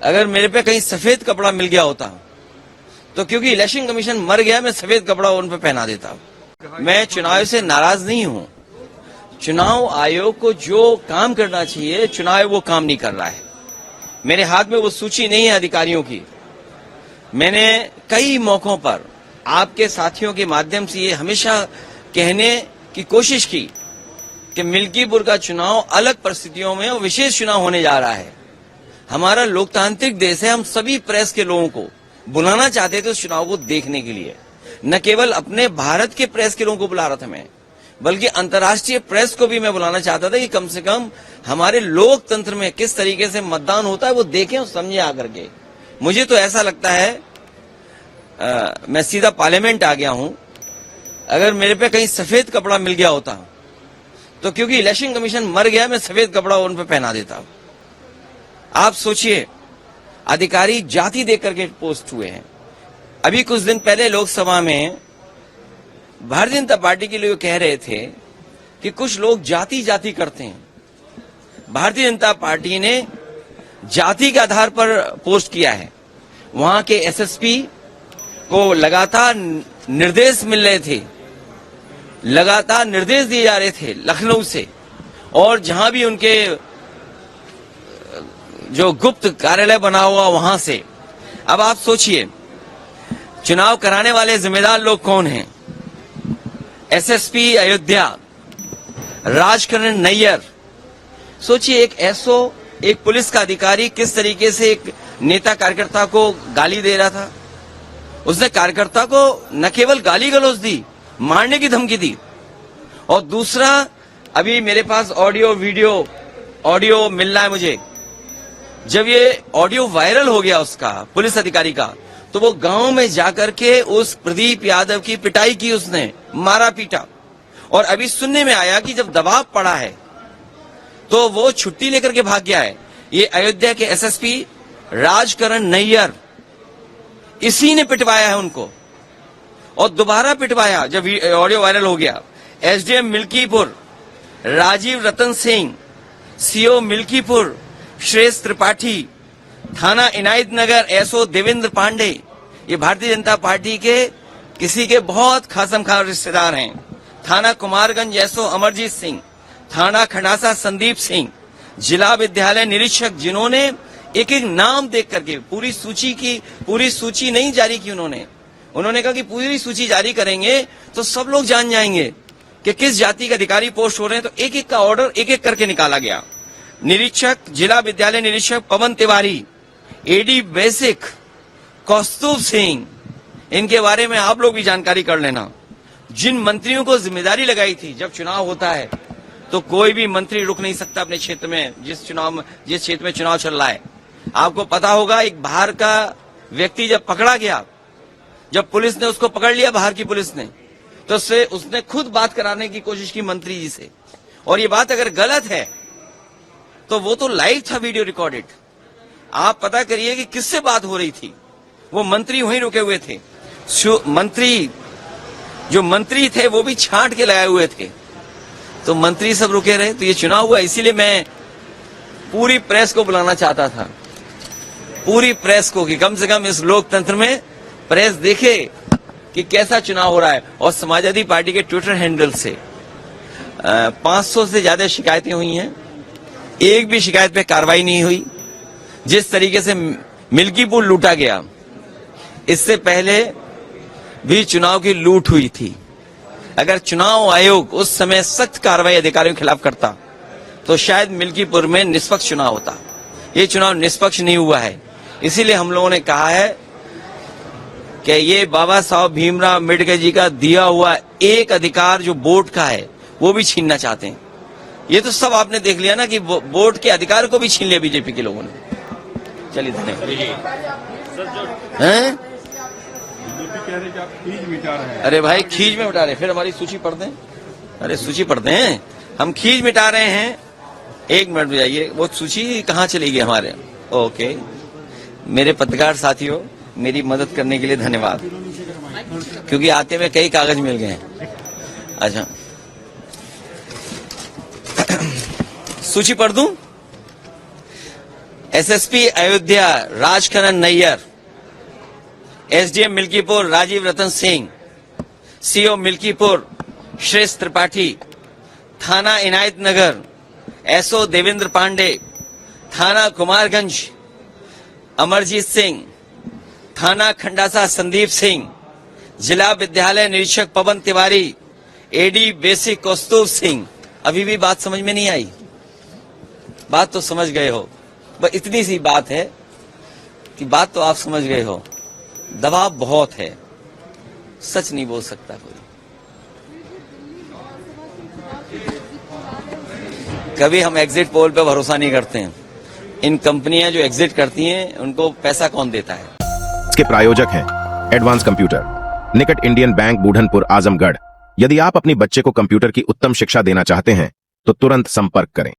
अगर मेरे पे कहीं सफेद कपड़ा मिल गया होता तो क्योंकि इलेक्शन कमीशन मर गया, मैं सफेद कपड़ा उन पे पहना देता। मैं चुनाव से नाराज नहीं हूं। चुनाव आयोग को जो काम करना चाहिए चुनाव आयोग वो काम नहीं कर रहा है। मेरे हाथ में वो सूची नहीं है अधिकारियों की। मैंने कई मौकों पर आपके साथियों के माध्यम से ये हमेशा कहने की कोशिश की कि मिल्कीपुर का चुनाव अलग परिस्थितियों में और विशेष चुनाव होने जा रहा है। हमारा लोकतांत्रिक देश है, हम सभी प्रेस के लोगों को बुलाना चाहते थे उस चुनाव को देखने के लिए। न केवल अपने भारत के प्रेस के लोगों को बुला रहा था मैं, बल्कि अंतर्राष्ट्रीय प्रेस को भी मैं बुलाना चाहता था कि कम से कम हमारे लोकतंत्र में किस तरीके से मतदान होता है वो देखें और समझे आकर के। मुझे तो ऐसा लगता है मैं सीधा पार्लियामेंट आ गया हूं। अगर मेरे पे कहीं सफेद कपड़ा मिल गया होता तो क्योंकि इलेक्शन कमीशन मर गया, मैं सफेद कपड़ा उन पे पहना देता। आप सोचिए, अधिकारी जाति देख करके पोस्ट हुए हैं। अभी कुछ दिन पहले लोकसभा में भारतीय जनता पार्टी के लोग कह रहे थे कि कुछ लोग जाति जाति करते हैं। भारतीय जनता पार्टी ने जाति के आधार पर पोस्ट किया है। वहां के एसएसपी को लगातार निर्देश मिल रहे थे, लगातार निर्देश दिए जा रहे थे लखनऊ से, और जहां भी उनके जो गुप्त कार्यालय बना हुआ वहां से। अब आप सोचिए, चुनाव कराने वाले जिम्मेदार लोग कौन हैं? एसएसपी अयोध्या, राजकरण नैयर। सोचिए, एक पुलिस का अधिकारी किस तरीके से एक नेता कार्यकर्ता को गाली दे रहा था। उसने कार्यकर्ता को न केवल गाली गलौज दी, मारने की धमकी दी। और दूसरा, अभी मेरे पास ऑडियो मिल रहा है मुझे। जब ये ऑडियो वायरल हो गया उसका, पुलिस अधिकारी का, तो वो गांव में जाकर के उस प्रदीप यादव की पिटाई की, उसने मारा पीटा। और अभी सुनने में आया कि जब दबाव पड़ा है तो वो छुट्टी लेकर के भाग गया है। ये अयोध्या के एसएसपी राजकरण नैयर, इसी ने पिटवाया है उनको, और दोबारा पिटवाया जब ऑडियो वायरल हो गया। एसडीएम मिल्कीपुर राजीव रतन सिंह, सीओ मिल्कीपुर श्रेष्ठ त्रिपाठी, थाना इनायत नगर एसओ देवेंद्र पांडे, ये भारतीय जनता पार्टी के किसी के बहुत खासमखास रिश्तेदार हैं। थाना कुमारगंज एसओ अमरजीत सिंह, थाना खंडासा संदीप सिंह, जिला विद्यालय निरीक्षक, जिन्होंने एक एक नाम देख करके पूरी सूची नहीं जारी की। उन्होंने कहा कि पूरी सूची जारी करेंगे तो सब लोग जान जाएंगे कि किस जाति के अधिकारी पोस्ट हो रहे हैं। तो एक एक का ऑर्डर एक एक करके निकाला गया। निरीक्षक, जिला विद्यालय निरीक्षक पवन तिवारी, एडी बेसिक कौस्तुभ सिंह, इनके बारे में आप लोग भी जानकारी कर लेना। जिन मंत्रियों को जिम्मेदारी लगाई थी, जब चुनाव होता है तो कोई भी मंत्री रुक नहीं सकता अपने क्षेत्र में, जिस क्षेत्र में चुनाव चल रहा है। आपको पता होगा, एक बाहर का व्यक्ति जब पकड़ा गया, जब पुलिस ने उसको पकड़ लिया, बाहर की पुलिस ने, तो उसने खुद बात कराने की कोशिश की मंत्री जी से। और ये बात अगर गलत है तो वो तो लाइव था, वीडियो रिकॉर्डेड। आप पता करिए कि किससे बात हो रही थी। वो मंत्री वहीं रुके हुए थे। जो मंत्री थे वो भी छांट के लगाए हुए थे, तो मंत्री सब रुके रहे। तो ये चुनाव हुआ। इसीलिए मैं पूरी प्रेस को बुलाना चाहता था, पूरी प्रेस को, कि कम से कम इस लोकतंत्र में प्रेस देखे कि कैसा चुनाव हो रहा है। और समाजवादी पार्टी के ट्विटर हैंडल से 500 से ज्यादा शिकायतें हुई हैं, एक भी शिकायत पे कार्रवाई नहीं हुई। जिस तरीके से मिल्कीपुर लूटा गया, इससे पहले भी चुनाव की लूट हुई थी। अगर चुनाव आयोग उस समय सख्त कार्रवाई अधिकारियों के खिलाफ करता तो शायद मिल्कीपुर में निष्पक्ष चुनाव होता। ये चुनाव निष्पक्ष नहीं हुआ है। इसीलिए हम लोगों ने कहा है कि ये बाबा साहब भीमराव अम्बेडकर जी का दिया हुआ एक अधिकार जो वोट का है, वो भी छीनना चाहते हैं। ये तो सब आपने देख लिया ना कि वोट के अधिकार को भी छीन लिया बीजेपी के लोगों ने। चलिए धन्यवाद। अरे भाई, खींच में मिटा रहे, फिर हमारी सूची पढ़ दें। अरे सूची पढ़ते हैं हम, खींच मिटा रहे हैं। एक मिनट में जाइए, वो सूची कहाँ चली गई हमारे। ओके, मेरे पत्रकार साथियों, मेरी मदद करने के लिए धन्यवाद, क्योंकि आते हुए कई कागज मिल गए हैं। अच्छा, सूची पढ़ दूं? SSP Ayodhya Rajkaran Nayyar, SDM Milkipur Rajiv Ratan Singh, CO Milkipur श्रेष्ठ त्रिपाठी, थाना इनायत नगर एसओ देवेंद्र पांडे, थाना कुमारगंज अमरजीत सिंह, थाना खंडासा संदीप सिंह, जिला विद्यालय निरीक्षक पवन तिवारी, एडी बेसिक कौस्तुभ सिंह। अभी भी बात समझ में नहीं आई? बात तो समझ गए हो, बस इतनी सी बात है कि बात तो आप समझ गए हो। दबाव बहुत है, सच नहीं बोल सकता कोई। कभी हम एग्जिट पोल पे भरोसा नहीं करते हैं। इन कंपनियां जो एग्जिट करती हैं उनको पैसा कौन देता है? इसके प्रायोजक हैं एडवांस कंप्यूटर, निकट इंडियन बैंक, बूढ़नपुर, आजमगढ़। यदि आप अपनी बच्चे को कंप्यूटर की उत्तम शिक्षा देना चाहते हैं तो तुरंत संपर्क करें।